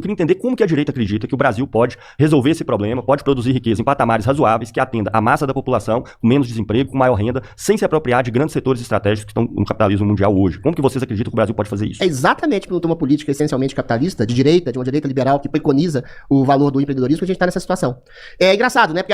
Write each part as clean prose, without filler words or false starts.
Eu queria entender como que a direita acredita que o Brasil pode resolver esse problema, pode produzir riqueza em patamares razoáveis que atenda a massa da população, com menos desemprego, com maior renda, sem se apropriar de grandes setores estratégicos que estão no capitalismo mundial hoje. Como que vocês acreditam que o Brasil pode fazer isso? É exatamente por uma política essencialmente capitalista, de direita, de uma direita liberal que preconiza o valor do empreendedorismo, que a gente está nessa situação. É engraçado, né? Porque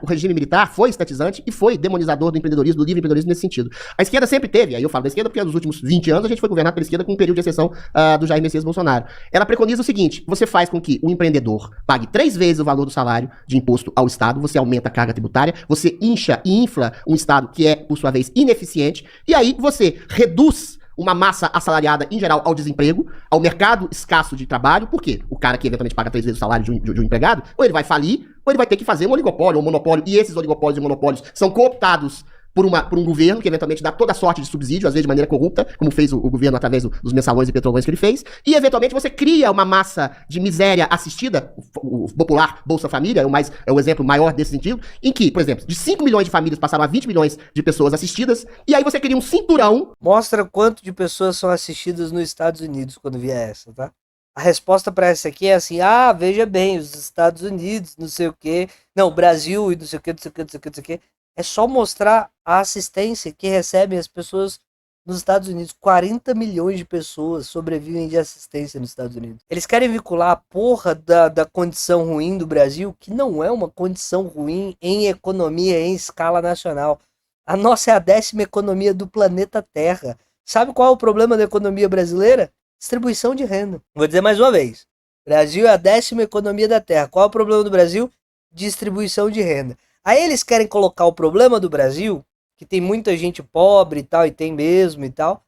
o regime militar foi estatizante e foi demonizador do empreendedorismo, do livre empreendedorismo nesse sentido. A esquerda sempre teve, aí eu falo da esquerda porque nos últimos 20 anos a gente foi governado pela esquerda com um período de exceção do Jair Messias Bolsonaro. Ela preconiza o seguinte: você faz com que o empreendedor pague 3 vezes o valor do salário de imposto ao Estado, você aumenta a carga tributária, você incha e infla um Estado que é, por sua vez, ineficiente, e aí você reduz uma massa assalariada, em geral, ao desemprego, ao mercado escasso de trabalho. Por quê? O cara que eventualmente paga 3 vezes o salário de um empregado, ou ele vai falir, ou ele vai ter que fazer um oligopólio ou um monopólio, e esses oligopólios e monopólios são cooptados por um governo que eventualmente dá toda sorte de subsídio, às vezes de maneira corrupta, como fez o governo através dos mensalões e petrolões que ele fez, e eventualmente você cria uma massa de miséria assistida, o popular Bolsa Família é o exemplo maior desse sentido, em que, por exemplo, de 5 milhões de famílias passaram a 20 milhões de pessoas assistidas, e aí você cria um cinturão. Mostra quanto de pessoas são assistidas nos Estados Unidos quando vier essa, tá? A resposta para essa aqui é assim: veja bem, os Estados Unidos, não sei o quê, não, o Brasil e não sei o quê, não sei o quê, não sei o quê, não sei o quê. É só mostrar a assistência que recebem as pessoas nos Estados Unidos. 40 milhões de pessoas sobrevivem de assistência nos Estados Unidos. Eles querem vincular a porra da condição ruim do Brasil, que não é uma condição ruim em economia, em escala nacional. A nossa é a 10ª economia do planeta Terra. Sabe qual é o problema da economia brasileira? Distribuição de renda. Vou dizer mais uma vez. Brasil é a 10ª economia da Terra. Qual é o problema do Brasil? Distribuição de renda. Aí eles querem colocar o problema do Brasil, que tem muita gente pobre e tal, e tem mesmo e tal,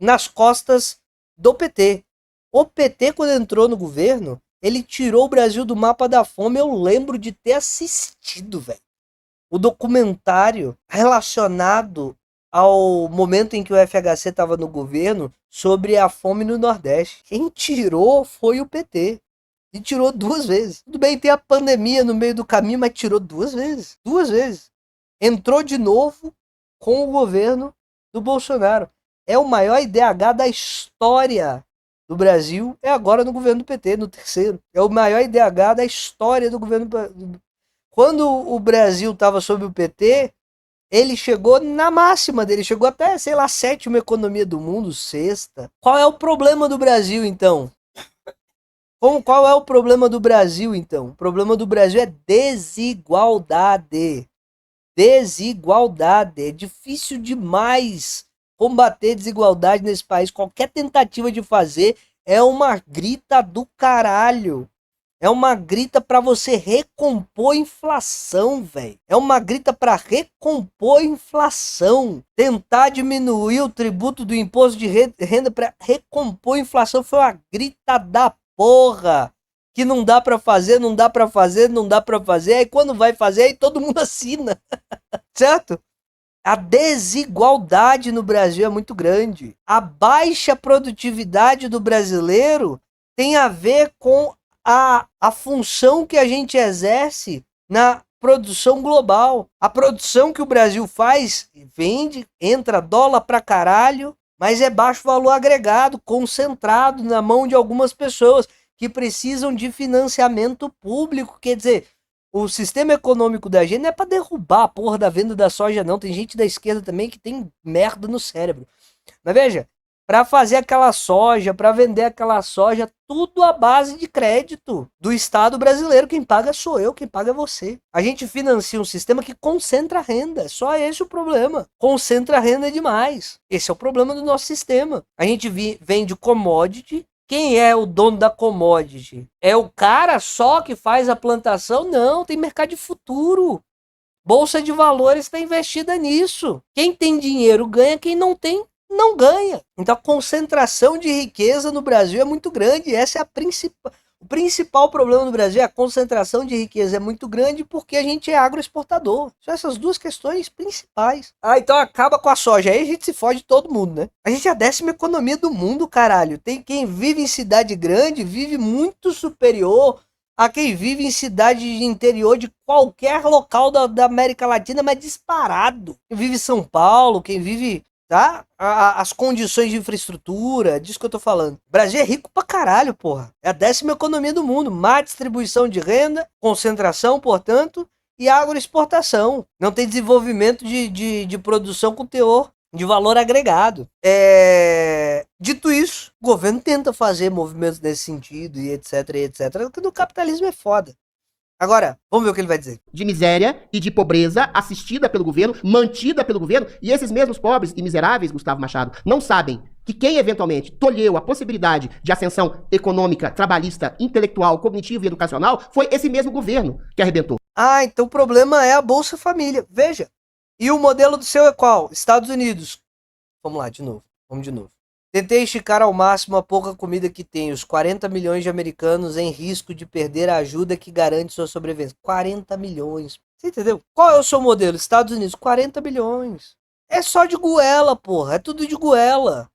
nas costas do PT. O PT, quando entrou no governo, ele tirou o Brasil do mapa da fome. Eu lembro de ter assistido, velho, o documentário relacionado ao momento em que o FHC estava no governo sobre a fome no Nordeste. Quem tirou foi o PT. E tirou 2 vezes. Tudo bem, tem a pandemia no meio do caminho, mas tirou 2 vezes. 2 vezes. Entrou de novo com o governo do Bolsonaro. É o maior IDH da história do Brasil. É agora no governo do PT, no 3º. É o maior IDH da história do governo. Quando o Brasil estava sob o PT, ele chegou na máxima dele. Chegou até, sei lá, 7ª economia do mundo, 6ª. Qual é o problema do Brasil, então? Qual é o problema do Brasil, então? O problema do Brasil é desigualdade. Desigualdade. É difícil demais combater desigualdade nesse país. Qualquer tentativa de fazer é uma grita do caralho. É uma grita pra você recompor inflação, velho. É uma grita pra recompor inflação. Tentar diminuir o tributo do imposto de renda pra recompor inflação foi uma grita da porra, que não dá pra fazer, não dá pra fazer, não dá pra fazer, aí quando vai fazer, aí todo mundo assina, certo? A desigualdade no Brasil é muito grande. A baixa produtividade do brasileiro tem a ver com a função que a gente exerce na produção global. A produção que o Brasil faz, vende, entra dólar pra caralho, mas é baixo valor agregado, concentrado na mão de algumas pessoas que precisam de financiamento público. Quer dizer, o sistema econômico da gente não é para derrubar a porra da venda da soja, não. Tem gente da esquerda também que tem merda no cérebro. Mas veja, para fazer aquela soja, para vender aquela soja, tudo à base de crédito do Estado brasileiro. Quem paga sou eu, quem paga é você. A gente financia um sistema que concentra a renda. Só esse é o problema. Concentra a renda demais. Esse é o problema do nosso sistema. A gente vende commodity. Quem é o dono da commodity? É o cara só que faz a plantação? Não, tem mercado de futuro. Bolsa de valores está investida nisso. Quem tem dinheiro ganha, quem não tem não ganha. Então a concentração de riqueza no Brasil é muito grande. Essa é o principal problema do Brasil. A concentração de riqueza é muito grande porque a gente é agroexportador. São essas 2 questões principais. Então acaba com a soja. Aí a gente se fode todo mundo, né? A gente é a 10ª economia do mundo, caralho. Tem quem vive em cidade grande, vive muito superior a quem vive em cidade de interior de qualquer local da América Latina, mas disparado. Quem vive em São Paulo, quem vive tá? As condições de infraestrutura, disso que eu tô falando. O Brasil é rico pra caralho, porra. É a 10ª economia do mundo. Má distribuição de renda, concentração, portanto, e agroexportação. Não tem desenvolvimento de produção com teor de valor agregado. Dito isso, o governo tenta fazer movimentos nesse sentido e etc, porque no capitalismo é foda. Agora, vamos ver o que ele vai dizer. De miséria e de pobreza assistida pelo governo, mantida pelo governo, e esses mesmos pobres e miseráveis, Gustavo Machado, não sabem que quem eventualmente tolheu a possibilidade de ascensão econômica, trabalhista, intelectual, cognitiva e educacional foi esse mesmo governo que arrebentou. Ah, então o problema é a Bolsa Família. Veja. E o modelo do seu é qual? Estados Unidos. Vamos lá, de novo. Vamos de novo. Tentei esticar ao máximo a pouca comida que tem. Os 40 milhões de americanos em risco de perder a ajuda que garante sua sobrevivência. 40 milhões. Você entendeu? Qual é o seu modelo? Estados Unidos, 40 milhões. É só de goela, porra. É tudo de goela.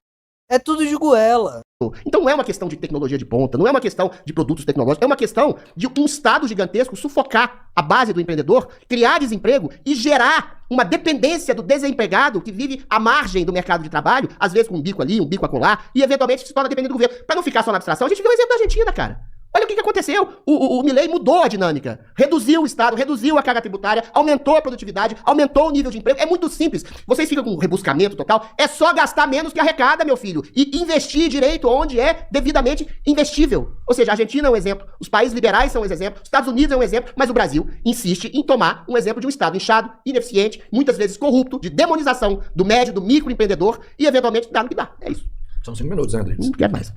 É tudo de goela. Então não é uma questão de tecnologia de ponta, não é uma questão de produtos tecnológicos, é uma questão de um Estado gigantesco sufocar a base do empreendedor, criar desemprego e gerar uma dependência do desempregado que vive à margem do mercado de trabalho, às vezes com um bico ali, um bico acolá, e eventualmente se torna dependente do governo. Para não ficar só na abstração, a gente viu o exemplo da Argentina, cara. Olha o que aconteceu. O Milei mudou a dinâmica. Reduziu o Estado, reduziu a carga tributária, aumentou a produtividade, aumentou o nível de emprego. É muito simples. Vocês ficam com um rebuscamento total. É só gastar menos que arrecada, meu filho. E investir direito onde é devidamente investível. Ou seja, a Argentina é um exemplo, os países liberais são um exemplo, os Estados Unidos é um exemplo, mas o Brasil insiste em tomar um exemplo de um Estado inchado, ineficiente, muitas vezes corrupto, de demonização do médio, do microempreendedor e eventualmente dá no que dá. É isso. São 5 minutos, né, Rodrigues? Não quero mais.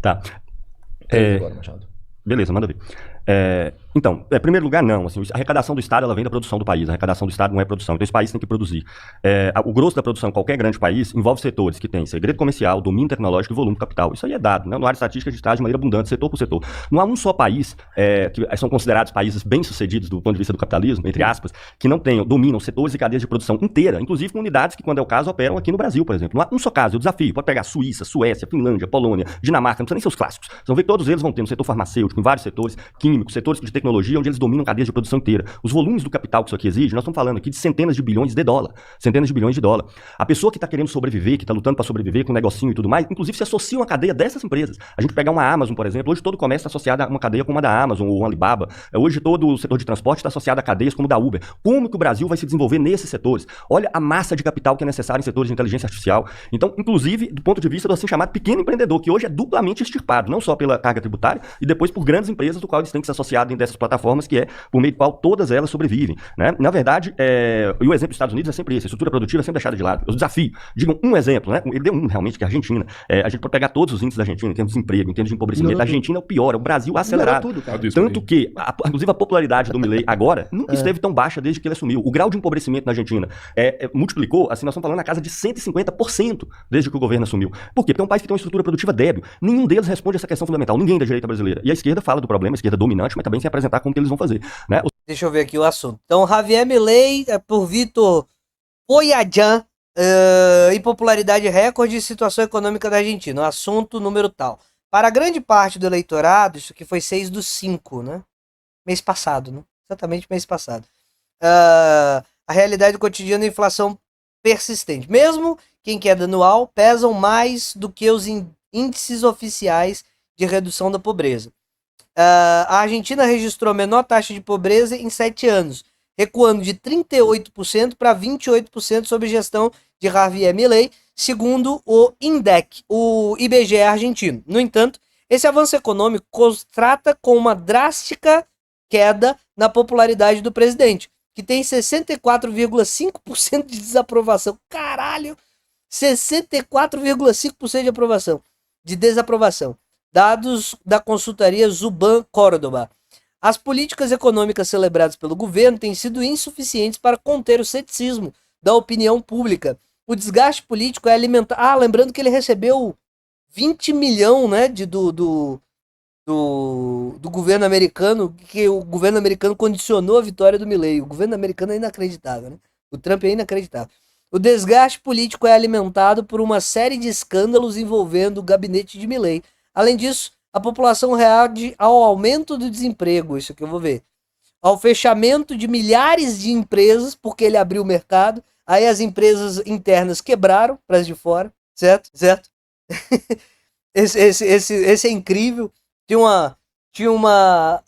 Tá. Agora, Machado. Beleza, manda ver. Então, em primeiro lugar, não. Assim, a arrecadação do Estado ela vem da produção do país. A arrecadação do Estado não é produção. Então, esse país tem que produzir. O grosso da produção em qualquer grande país envolve setores que têm segredo comercial, domínio tecnológico e volume de capital. Isso aí é dado. Né? No área estatística, a gente traz de maneira abundante, setor por setor. Não há um só país que são considerados países bem-sucedidos do ponto de vista do capitalismo, entre aspas, que não tenham, dominam setores e cadeias de produção inteira, inclusive com unidades que, quando é o caso, operam aqui no Brasil, por exemplo. Não há um só caso. Eu desafio. Pode pegar Suíça, Suécia, Finlândia, Polônia, Dinamarca, não precisa nem ser os clássicos. Vocês vão ver que todos eles vão ter no setor farmacêutico, em vários setores, químicos, setores de tecnologia, onde eles dominam cadeias de produção inteira. Os volumes do capital que isso aqui exige, nós estamos falando aqui de centenas de bilhões de dólar. Centenas de bilhões de dólar. A pessoa que está querendo sobreviver, que está lutando para sobreviver com um negocinho e tudo mais, inclusive se associa a uma cadeia dessas empresas. A gente pegar uma Amazon, por exemplo, hoje todo o comércio está associado a uma cadeia como a da Amazon ou Alibaba. Hoje todo o setor de transporte está associado a cadeias como a da Uber. Como que o Brasil vai se desenvolver nesses setores? Olha a massa de capital que é necessária em setores de inteligência artificial. Então, inclusive, do ponto de vista do assim chamado pequeno empreendedor, que hoje é duplamente extirpado, não só pela carga tributária e depois por grandes empresas do qual eles têm que se associar dentro dessas plataformas, que é por meio do qual todas elas sobrevivem, né? Na verdade, e o exemplo dos Estados Unidos é sempre esse, a estrutura produtiva é sempre deixada de lado. Eu desafio, digam um exemplo, né? Ele deu um realmente, que é a Argentina. A gente pode pegar todos os índices da Argentina em termos de emprego, em termos de empobrecimento. A Argentina é o pior, é o Brasil acelerado. Tudo, cara. Tanto que, inclusive, a popularidade do Milei agora nunca esteve tão baixa desde que ele assumiu. O grau de empobrecimento na Argentina multiplicou, assim, nós estamos falando na casa de 150% desde que o governo assumiu. Por quê? Porque é um país que tem uma estrutura produtiva débil. Nenhum deles responde a essa questão fundamental. Ninguém da direita brasileira. E a esquerda fala do problema, a esquerda dominante, mas também sem apresentar como que eles vão fazer, né? Deixa eu ver aqui o assunto. Então, Javier Milei, por Vitor Poyadjan, impopularidade recorde e situação econômica da Argentina. O assunto número tal. Para grande parte do eleitorado, isso aqui foi 6/5, né? Mês passado, né? Exatamente mês passado. A realidade do cotidiano é a inflação persistente. Mesmo que em queda anual, pesam mais do que os índices oficiais de redução da pobreza. A Argentina registrou a menor taxa de pobreza em 7 anos, recuando de 38% para 28% sob gestão de Javier Milei, segundo o INDEC, o IBGE argentino. No entanto, esse avanço econômico contrasta com uma drástica queda na popularidade do presidente, que tem 64,5% de desaprovação. Caralho! 64,5% de aprovação, de desaprovação. Dados da consultoria Zuban Córdoba. As políticas econômicas celebradas pelo governo têm sido insuficientes para conter o ceticismo da opinião pública. O desgaste político é alimentado... lembrando que ele recebeu 20 milhões, né, do governo americano, que o governo americano condicionou a vitória do Milei. O governo americano é inacreditável, né? O Trump é inacreditável. O desgaste político é alimentado por uma série de escândalos envolvendo o gabinete de Milei. Além disso, a população reage ao aumento do desemprego, isso que eu vou ver, ao fechamento de milhares de empresas, porque ele abriu o mercado, Aí as empresas internas quebraram para as de fora, certo? Certo? Esse é incrível. Tinha uma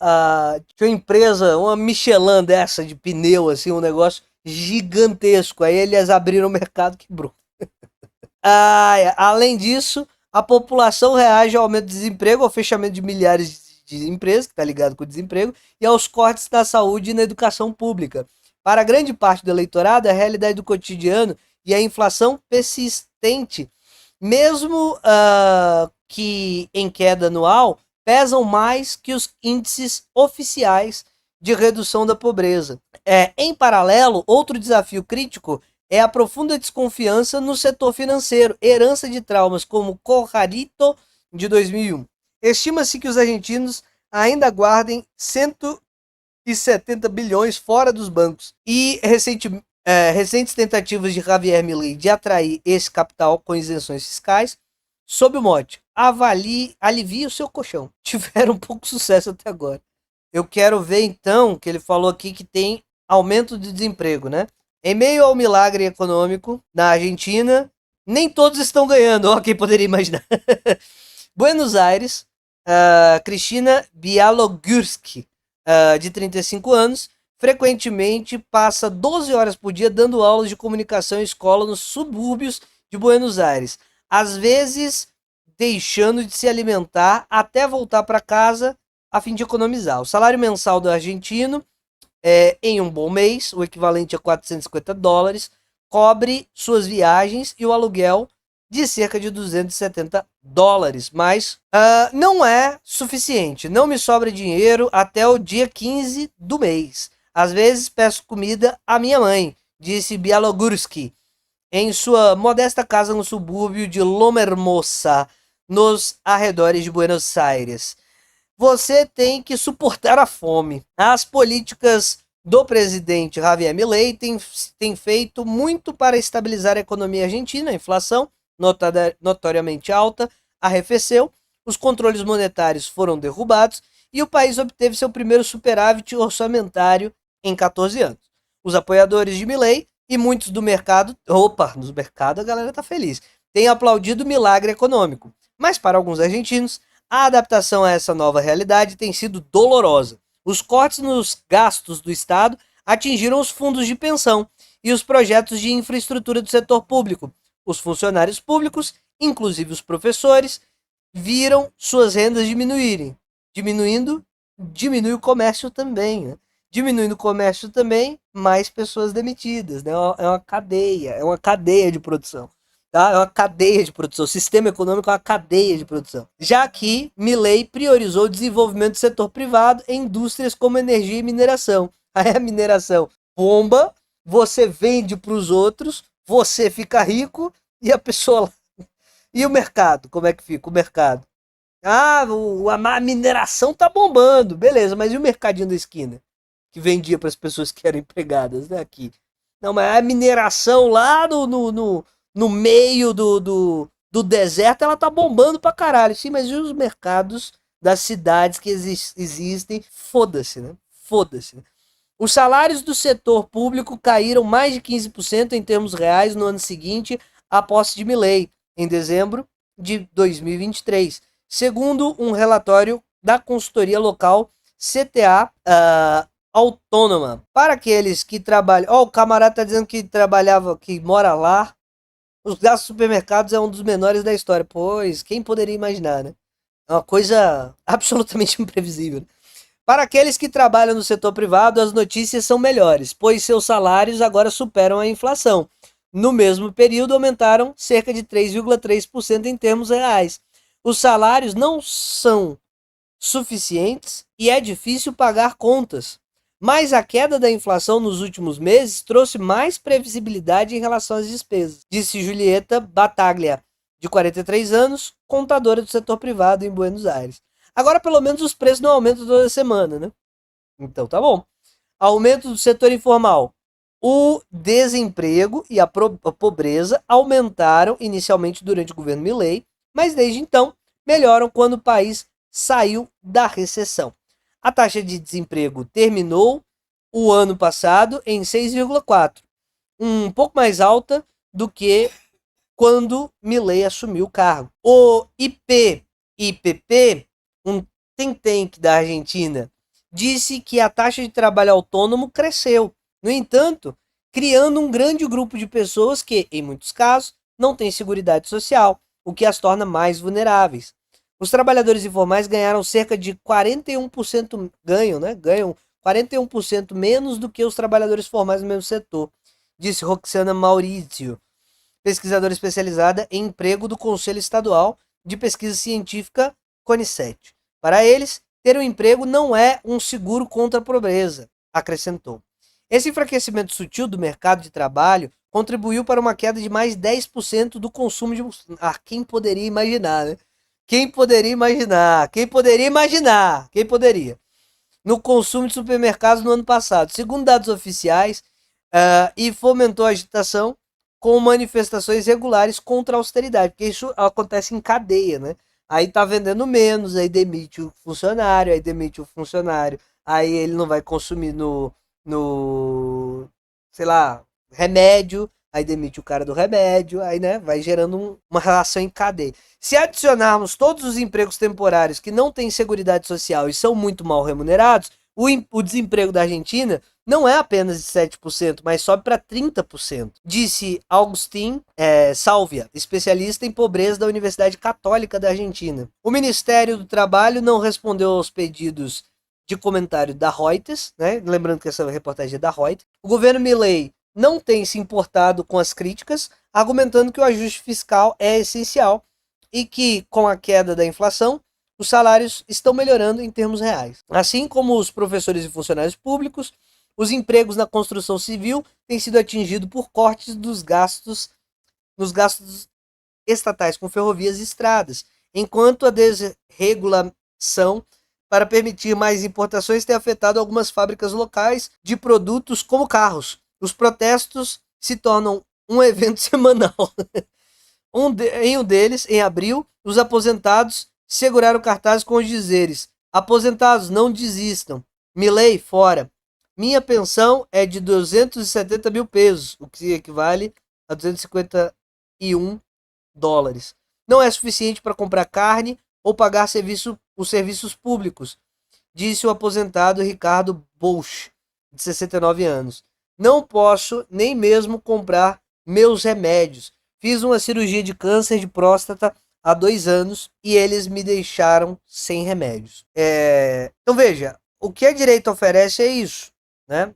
empresa, uma Michelin dessa de pneu, assim, um negócio gigantesco. Aí eles abriram o mercado, quebrou. Além disso, a população reage ao aumento do desemprego, ao fechamento de milhares de empresas, que está ligado com o desemprego, e aos cortes na saúde e na educação pública. Para grande parte do eleitorado, a realidade do cotidiano e a inflação persistente, mesmo que em queda anual, pesam mais que os índices oficiais de redução da pobreza. Em paralelo, outro desafio crítico é a profunda desconfiança no setor financeiro, herança de traumas como o Corralito de 2001. Estima-se que os argentinos ainda guardem 170 bilhões fora dos bancos. E recentes tentativas de Javier Milei de atrair esse capital com isenções fiscais, sob o mote, alivie o seu colchão, tiveram pouco sucesso até agora. Eu quero ver então, que ele falou aqui que tem aumento de desemprego, né? Em meio ao milagre econômico na Argentina, nem todos estão ganhando, quem poderia imaginar. Buenos Aires, Cristina Bialogurski, de 35 anos, frequentemente passa 12 horas por dia dando aulas de comunicação em escola nos subúrbios de Buenos Aires, às vezes deixando de se alimentar até voltar para casa a fim de economizar. O salário mensal do argentino, em um bom mês, o equivalente a $450, cobre suas viagens e o aluguel de cerca de $270, mas não é suficiente. Não me sobra dinheiro até o dia 15 do mês. Às vezes peço comida à minha mãe, disse Bialogurski, em sua modesta casa no subúrbio de Loma Hermosa, nos arredores de Buenos Aires. Você tem que suportar a fome. As políticas do presidente Javier Milei têm feito muito para estabilizar a economia argentina. A inflação, notoriamente alta, arrefeceu, os controles monetários foram derrubados e o país obteve seu primeiro superávit orçamentário em 14 anos. Os apoiadores de Milei e muitos do mercado, nos mercados a galera tá feliz, têm aplaudido o milagre econômico. Mas para alguns argentinos, a adaptação a essa nova realidade tem sido dolorosa. Os cortes nos gastos do Estado atingiram os fundos de pensão e os projetos de infraestrutura do setor público. Os funcionários públicos, inclusive os professores, viram suas rendas diminuírem. Diminui o comércio também, né? Diminuindo o comércio também, mais pessoas demitidas, né? É uma cadeia de produção. Tá? É uma cadeia de produção. O sistema econômico é uma cadeia de produção. Já que Milei priorizou o desenvolvimento do setor privado em indústrias como energia e mineração. Aí a mineração bomba, você vende para os outros, você fica rico e a pessoa... E o mercado? Como é que fica o mercado? A mineração tá bombando. Beleza, mas e o mercadinho da esquina? Que vendia para as pessoas que eram empregadas, né? Aqui. Não, mas a mineração lá no meio do deserto, ela tá bombando pra caralho. Sim, mas e os mercados das cidades que existem? Foda-se, né? Foda-se. Né? Os salários do setor público caíram mais de 15% em termos reais no ano seguinte à posse de Milei, em dezembro de 2023. Segundo um relatório da consultoria local CTA Autônoma. Para aqueles que trabalham... o camarada tá dizendo que que mora lá. Os gastos dos supermercados é um dos menores da história. Pois, quem poderia imaginar, né? É uma coisa absolutamente imprevisível. Para aqueles que trabalham no setor privado, as notícias são melhores, pois seus salários agora superam a inflação. No mesmo período, aumentaram cerca de 3,3% em termos reais. Os salários não são suficientes e é difícil pagar contas. Mas a queda da inflação nos últimos meses trouxe mais previsibilidade em relação às despesas, disse Julieta Bataglia, de 43 anos, contadora do setor privado em Buenos Aires. Agora, pelo menos, os preços não aumentam toda semana, né? Então, tá bom. Aumento do setor informal. O desemprego e a pobreza aumentaram inicialmente durante o governo Milei, mas desde então melhoram quando o país saiu da recessão. A taxa de desemprego terminou o ano passado em 6,4%. um pouco mais alta do que quando Milei assumiu o cargo. O IPP, um think tank da Argentina, disse que a taxa de trabalho autônomo cresceu. No entanto, criando um grande grupo de pessoas que, em muitos casos, não têm seguridade social, o que as torna mais vulneráveis. Os trabalhadores informais ganharam cerca de 41%, ganham 41% menos do que os trabalhadores formais no mesmo setor, disse Roxana Maurizio, pesquisadora especializada em emprego do Conselho Estadual de Pesquisa Científica, CONICET. Para eles, ter um emprego não é um seguro contra a pobreza, acrescentou. Esse enfraquecimento sutil do mercado de trabalho contribuiu para uma queda de mais 10% do consumo de... quem poderia imaginar, né? Quem poderia imaginar? Quem poderia imaginar? Quem poderia? No consumo de supermercados no ano passado, segundo dados oficiais, e fomentou a agitação com manifestações regulares contra a austeridade, porque isso acontece em cadeia, né? Aí tá vendendo menos, aí demite o funcionário, aí ele não vai consumir sei lá, remédio, aí demite o cara do remédio, aí, né, vai gerando uma relação em cadeia. Se adicionarmos todos os empregos temporários que não têm seguridade social e são muito mal remunerados, o desemprego da Argentina não é apenas de 7%, mas sobe para 30%, disse Agustín Salvia, especialista em pobreza da Universidade Católica da Argentina. O Ministério do Trabalho não respondeu aos pedidos de comentário da Reuters, né? Lembrando que essa reportagem é da Reuters. O governo Milei não tem se importado com as críticas, argumentando que o ajuste fiscal é essencial e que, com a queda da inflação, os salários estão melhorando em termos reais. Assim como os professores e funcionários públicos, os empregos na construção civil têm sido atingidos por cortes nos gastos estatais com ferrovias e estradas, enquanto a desregulação para permitir mais importações tem afetado algumas fábricas locais de produtos como carros. Os protestos se tornam um evento semanal. Em um deles, em abril, os aposentados seguraram cartazes com os dizeres: aposentados, não desistam. Milei, fora. Minha pensão é de 270 mil pesos, o que equivale a 251 dólares. Não é suficiente para comprar carne ou pagar os serviços públicos, disse o aposentado Ricardo Bosch, de 69 anos. Não posso nem mesmo comprar meus remédios. Fiz uma cirurgia de câncer de próstata há 2 anos e eles me deixaram sem remédios. Então veja, o que a direita oferece é isso, né?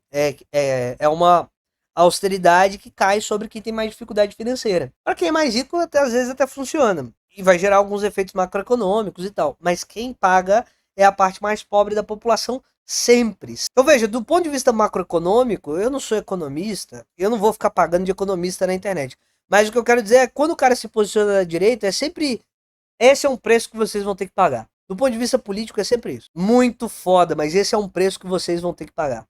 É uma austeridade que cai sobre quem tem mais dificuldade financeira. Para quem é mais rico, às vezes até funciona. E vai gerar alguns efeitos macroeconômicos e tal. Mas quem paga é a parte mais pobre da população sempre. Então veja, do ponto de vista macroeconômico, eu não sou economista, eu não vou ficar pagando de economista na internet. Mas o que eu quero dizer é que quando o cara se posiciona na direita, é sempre... esse é um preço que vocês vão ter que pagar. Do ponto de vista político, é sempre isso. Muito foda, mas esse é um preço que vocês vão ter que pagar.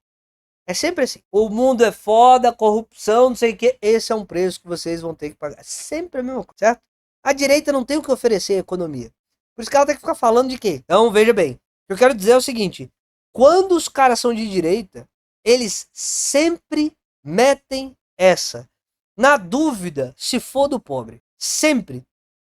É sempre assim. O mundo é foda, corrupção, não sei o que. Esse é um preço que vocês vão ter que pagar. Sempre a mesma coisa, certo? A direita não tem o que oferecer à economia. Por isso que ela tem que ficar falando de quê? Então, veja bem. O que eu quero dizer é o seguinte. Quando os caras são de direita, eles sempre metem essa. Na dúvida, se for do pobre. Sempre.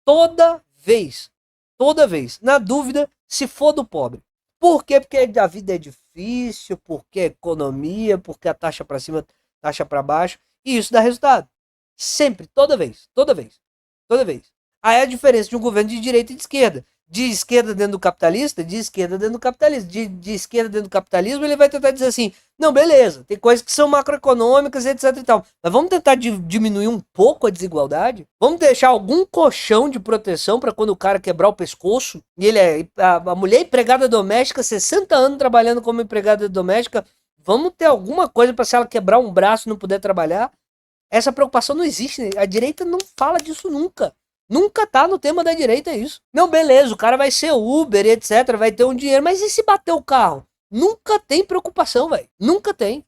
Toda vez. Toda vez. Na dúvida, se for do pobre. Por quê? Porque a vida é difícil, porque a economia, porque a taxa para cima, taxa para baixo. E isso dá resultado. Sempre. Toda vez. Toda vez. Toda vez. Aí a diferença de um governo de direita e de esquerda. De esquerda dentro do capitalista, de esquerda dentro do capitalismo. De esquerda dentro do capitalismo, ele vai tentar dizer assim, não, beleza, tem coisas que são macroeconômicas, etc e tal. Mas vamos tentar diminuir um pouco a desigualdade? Vamos deixar algum colchão de proteção para quando o cara quebrar o pescoço? E ele a mulher empregada doméstica, 60 anos trabalhando como empregada doméstica, vamos ter alguma coisa para se ela quebrar um braço e não puder trabalhar? Essa preocupação não existe. A direita não fala disso nunca. Nunca tá no tema da direita isso. Não, beleza, o cara vai ser Uber, etc, vai ter um dinheiro, mas e se bater o carro? Nunca tem preocupação, velho. Nunca tem.